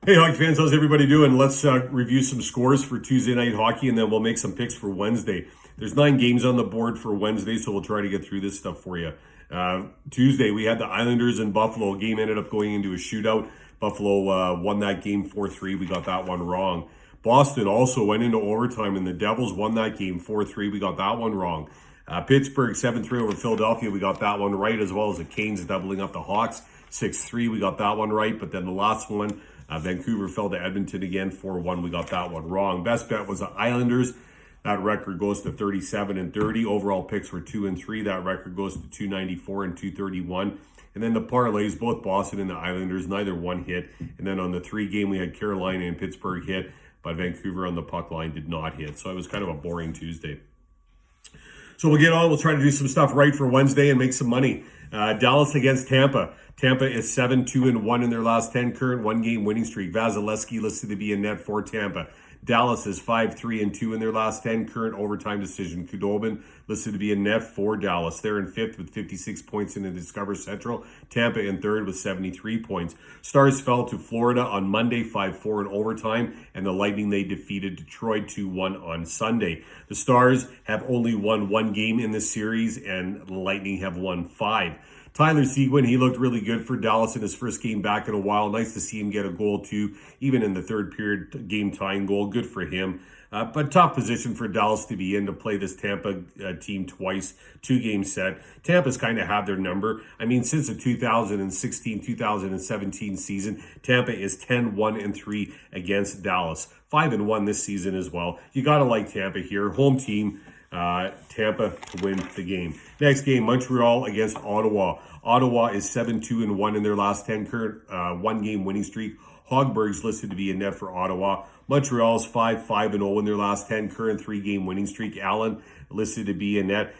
Hey, hockey fans, how's everybody doing? Let's review some scores for Tuesday night hockey, and then we'll make some picks for Wednesday. There's 9 games on the board for Wednesday, so we'll try to get through this stuff for you. Tuesday, we had the Islanders and Buffalo. Game ended up going into a shootout. Buffalo won that game 4-3. We got that one wrong. Boston also went into overtime, and the Devils won that game 4-3. We got that one wrong. Pittsburgh 7-3 over Philadelphia. We got that one right, as well as the Canes doubling up the Hawks 6-3. We got that one right, but then the last one, Vancouver fell to Edmonton again 4-1. We got that one wrong. Best bet was the Islanders. That record goes to 37-30. Overall picks were 2-3. That record goes to 294 and 231. And then the parlays, both Boston and the Islanders, neither one hit. And then on the 3 game, we had Carolina and Pittsburgh hit, but Vancouver on the puck line did not hit. So it was kind of a boring Tuesday. So we'll get on. We'll try to do some stuff right for Wednesday and make some money. Dallas against Tampa. Tampa is 7-2-1 in their last 10, current 1-game winning streak. Vasilevsky listed to be in net for Tampa. Dallas is 5-3-2 in their last 10, current overtime decision. Kudobin listed to be in net for Dallas. They're in fifth with 56 points in the Discover Central. Tampa in third with 73 points. Stars fell to Florida on Monday, 5-4 in overtime, and the Lightning, they defeated Detroit 2-1 on Sunday. The Stars have only won 1 game in this series, and the Lightning have won 5. Tyler Seguin, he looked really good for Dallas in his first game back in a while. Nice to see him get a goal too, even in the third period game tying goal. Good for him. But tough position for Dallas to be in to play this Tampa team twice, 2-game set. Tampa's kind of had their number. I mean, since the 2016-2017 season, Tampa is 10-1-3 against Dallas. 5-1 this season as well. You got to like Tampa here. Home team. Tampa to win the game. Next game, Montreal against Ottawa. Ottawa is 7-2-1 in their last 10, current 1-game winning streak. Hogberg's listed to be in net for Ottawa. Montreal's 5-5-0 in their last 10, current 3-game winning streak. Allen listed to be in net.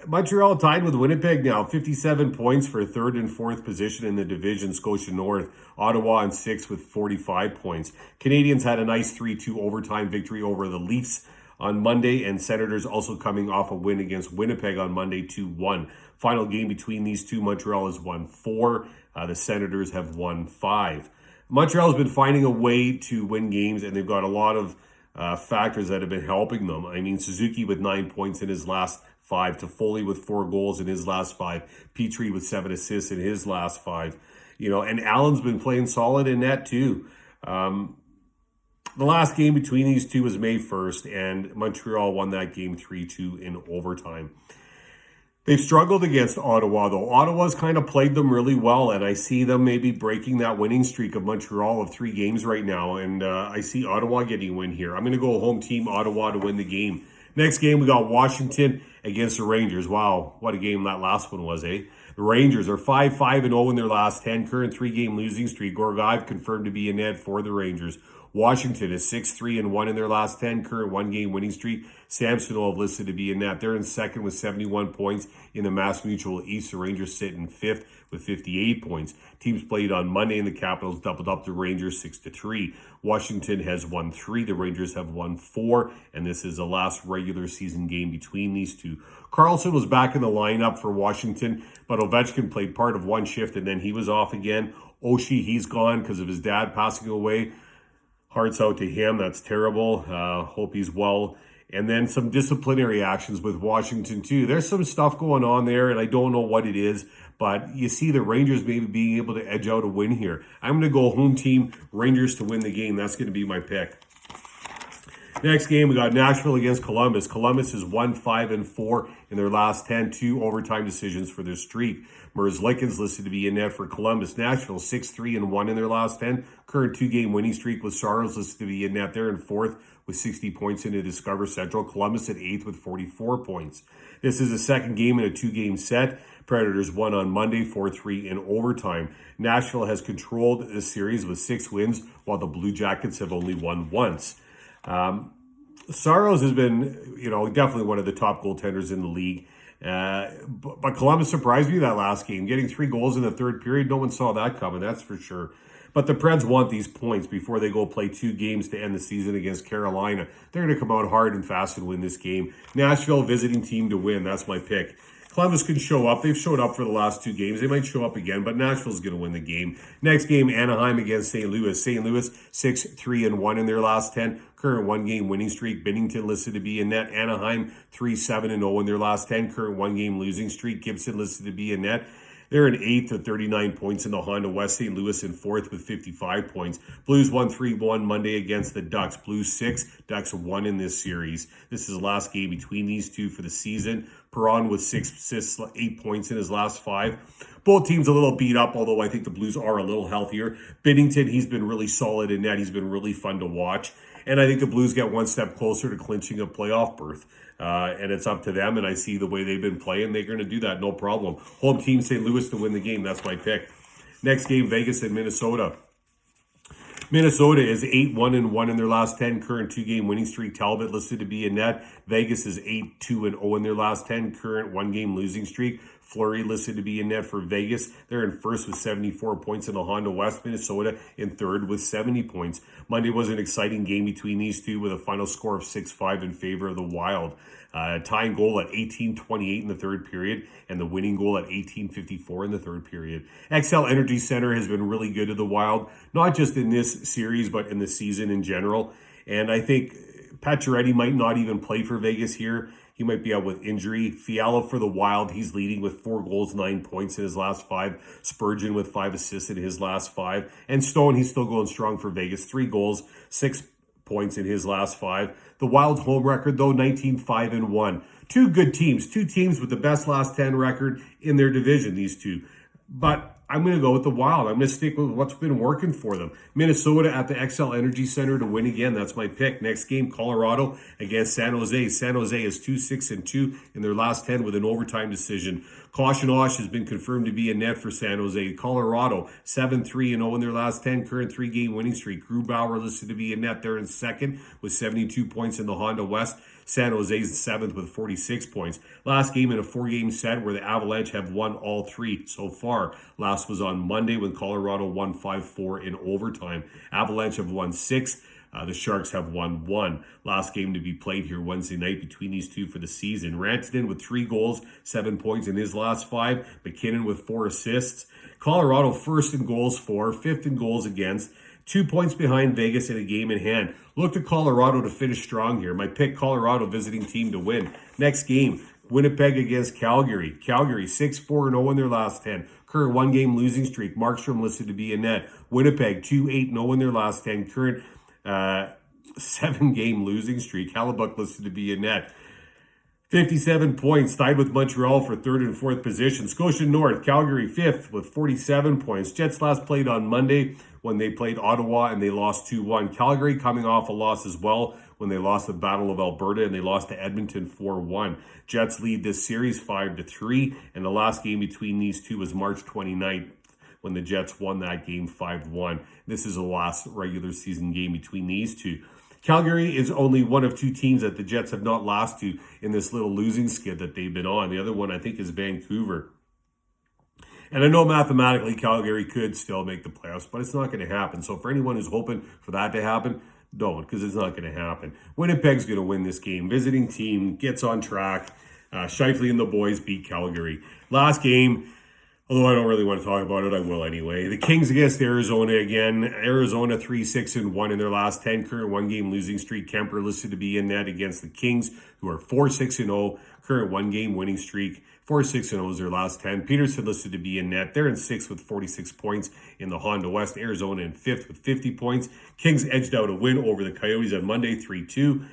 Montreal tied with Winnipeg now, 57 points for third and fourth position in the division, Scotia North. Ottawa in sixth with 45 points. Canadians had a nice 3-2 overtime victory over the Leafs on Monday, and Senators also coming off a win against Winnipeg on Monday, 2-1. Final game between these two, Montreal has won 4. The Senators have won 5. Montreal's been finding a way to win games, and they've got a lot of factors that have been helping them. I mean, Suzuki with 9 points in his last 5, Toffoli with 4 goals in his last 5, Petrie with 7 assists in his last 5. And Allen's been playing solid in net too. The last game between these two was May 1st, and Montreal won that game 3-2 in overtime. They've struggled against Ottawa, though. Ottawa's kind of played them really well, and I see them maybe breaking that winning streak of Montreal of 3 games right now, and I see Ottawa getting a win here. I'm going to go home team Ottawa to win the game. Next game, we got Washington against the Rangers. Wow, what a game that last one was, eh? The Rangers are 5-5-0 in their last 10, current 3-game losing streak. Gorgaev confirmed to be in net for the Rangers. Washington is 6-3-1 in their last 10, current 1-game winning streak. Samsonov listed to be in that. They're in second with 71 points in the Mass Mutual East. The Rangers sit in fifth with 58 points. Teams played on Monday, and the Capitals doubled up the Rangers 6-3. Washington has won 3. The Rangers have won 4, and this is the last regular season game between these two. Carlson was back in the lineup for Washington, but Ovechkin played part of one shift, and then he was off again. Oshie, he's gone because of his dad passing away. Hearts out to him. That's terrible. Hope he's well. And then some disciplinary actions with Washington too. There's some stuff going on there, and I don't know what it is, but you see the Rangers maybe being able to edge out a win here. I'm going to go home team Rangers to win the game. That's going to be my pick. Next game, we got Nashville against Columbus. Columbus is 1-5-4 in their last 10, 2 overtime decisions for their streak. Merzlikins listed to be in net for Columbus. Nashville 6-3-1 in their last 10. Current 2-game winning streak with Saros listed to be in net. They're in fourth with 60 points in the Discover Central. Columbus at 8th with 44 points. This is the second game in a 2-game set. Predators won on Monday 4-3 in overtime. Nashville has controlled this series with 6 wins, while the Blue Jackets have only won once. Saros has been, definitely one of the top goaltenders in the league. But Columbus surprised me that last game, getting 3 goals in the third period. No one saw that coming, that's for sure. But the Preds want these points before they go play 2 games to end the season against Carolina. They're going to come out hard and fast and win this game. Nashville visiting team to win. That's my pick. Columbus can show up. They've showed up for the last 2 games. They might show up again, but Nashville's going to win the game. Next game, Anaheim against St. Louis. St. Louis 6-3-1 in their last 10. Current 1-game winning streak. Binnington listed to be in net. Anaheim 3-7-0 in their last 10. Current 1-game losing streak. Gibson listed to be in net. They're in 8th at 39 points in the Honda West. St. Louis in 4th with 55 points. Blues won 3-1 Monday against the Ducks. Blues 6, Ducks 1 in this series. This is the last game between these two for the season. Perron with 6 assists, 8 points in his last 5. Both teams a little beat up, although I think the Blues are a little healthier. Binnington, he's been really solid in net. He's been really fun to watch. And I think the Blues get one step closer to clinching a playoff berth. And it's up to them, and I see the way they've been playing. They're going to do that, no problem. Home team, St. Louis to win the game. That's my pick. Next game, Vegas and Minnesota. Minnesota is 8-1-1 in their last 10. Current 2-game winning streak. Talbot listed to be in net. Vegas is 8-2-0 in their last 10. Current 1-game losing streak. Fleury listed to be in net for Vegas. They're in first with 74 points in the Honda West. Minnesota in third with 70 points. Monday was an exciting game between these two with a final score of 6-5 in favor of the Wild. Tying goal at 18:28 in the third period and the winning goal at 18:54 in the third period. XL Energy Center has been really good to the Wild, not just in this series, but in the season in general. And I think Pacioretty might not even play for Vegas here. He might be out with injury. Fiala for the Wild, he's leading with 4 goals, 9 points in his last 5. Spurgeon with 5 assists in his last 5. And Stone, he's still going strong for Vegas. 3 goals, 6 points in his last 5. The Wild's home record, though, 19-5-1. 2 good teams. 2 teams with the best last 10 record in their division, these two. But I'm going to go with the Wild. I'm going to stick with what's been working for them. Minnesota at the XL Energy Center to win again. That's my pick. Next game, Colorado against San Jose. San Jose is 2-6-2 in their last 10 with an overtime decision. Caution Osh has been confirmed to be in net for San Jose. Colorado 7-3-0 in their last 10. Current 3-game winning streak. Grubauer listed to be in net. They're in second with 72 points in the Honda West. San Jose's 7th with 46 points. Last game in a 4-game set where the Avalanche have won all 3 so far. Last was on Monday when Colorado won 5-4 in overtime. Avalanche have won 6. The Sharks have won 1. Last game to be played here Wednesday night between these two for the season. Rantanen with 3 goals, 7 points in his last 5. McKinnon with 4 assists. Colorado first in goals for, 5th in goals against. 2 points behind Vegas in a game in hand. Look to Colorado to finish strong here. My pick, Colorado visiting team to win. Next game, Winnipeg against Calgary. Calgary 6-4-0 in their last 10. Current 1-game losing streak. Markstrom listed to be in net. Winnipeg 2-8-0 in their last 10. Current 7-game losing streak. Hellebuck listed to be in net. 57 points, tied with Montreal for 3rd and 4th position. Scotia North, Calgary 5th with 47 points. Jets last played on Monday when they played Ottawa and they lost 2-1. Calgary coming off a loss as well when they lost the Battle of Alberta and they lost to Edmonton 4-1. Jets lead this series 5-3, and the last game between these two was March 29th when the Jets won that game 5-1. This is the last regular season game between these two. Calgary is only one of 2 teams that the Jets have not lost to in this little losing skid that they've been on. The other one, I think, is Vancouver. And I know mathematically Calgary could still make the playoffs, but it's not going to happen. So for anyone who's hoping for that to happen, don't, because it's not going to happen. Winnipeg's going to win this game. Visiting team gets on track. Scheifele and the boys beat Calgary. Last game, although I don't really want to talk about it, I will anyway. The Kings against Arizona again. Arizona 3-6-1 in their last 10. Current 1-game losing streak. Kemper listed to be in net against the Kings, who are 4-6-0. Current 1-game winning streak. 4-6-0 is their last 10. Peterson listed to be in net. They're in 6th with 46 points in the Honda West. Arizona in 5th with 50 points. Kings edged out a win over the Coyotes on Monday, 3-2.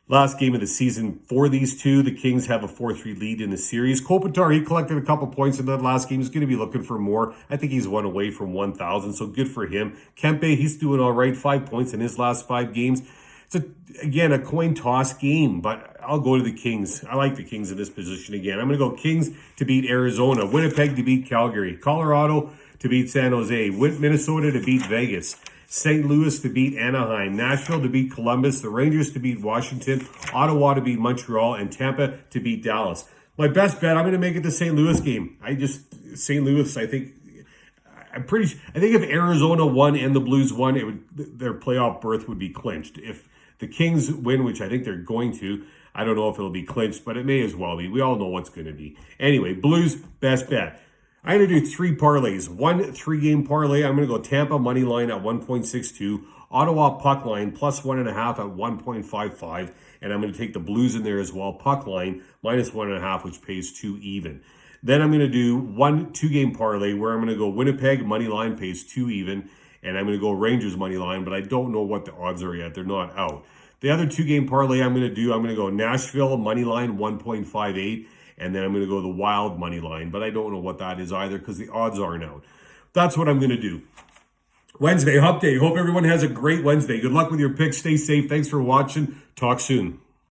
Last game of the season for these two. The Kings have a 4-3 lead in the series. Kopitar, he collected a couple points in that last game. He's going to be looking for more. I think he's 1 away from 1,000, so good for him. Kempe, he's doing all right. 5 points in his last 5 games. It's, again, a coin toss game, but I'll go to the Kings. I like the Kings in this position again. I'm going to go Kings to beat Arizona. Winnipeg to beat Calgary. Colorado to beat San Jose. Minnesota to beat Vegas. St. Louis to beat Anaheim, Nashville to beat Columbus, the Rangers to beat Washington, Ottawa to beat Montreal, and Tampa to beat Dallas. My best bet, I'm going to make it the St. Louis game. St. Louis, I think if Arizona won and the Blues won, their playoff berth would be clinched. If the Kings win, which I think they're going to, I don't know if it'll be clinched, but it may as well be. We all know what's going to be. Anyway, Blues, best bet. I'm going to do 3 parlays. 1 3-game parlay. I'm going to go Tampa money line at 1.62. Ottawa puck line plus 1.5 at 1.55. And I'm going to take the Blues in there as well. Puck line minus 1.5, which pays 2 even. Then I'm going to do 1 2-game parlay where I'm going to go Winnipeg money line pays 2 even. And I'm going to go Rangers money line, but I don't know what the odds are yet. They're not out. The other 2-game parlay I'm going to go Nashville money line 1.58. And then I'm going to go the Wild money line, but I don't know what that is either because the odds aren't out. That's what I'm going to do. Wednesday, hump day. Hope everyone has a great Wednesday. Good luck with your picks. Stay safe. Thanks for watching. Talk soon.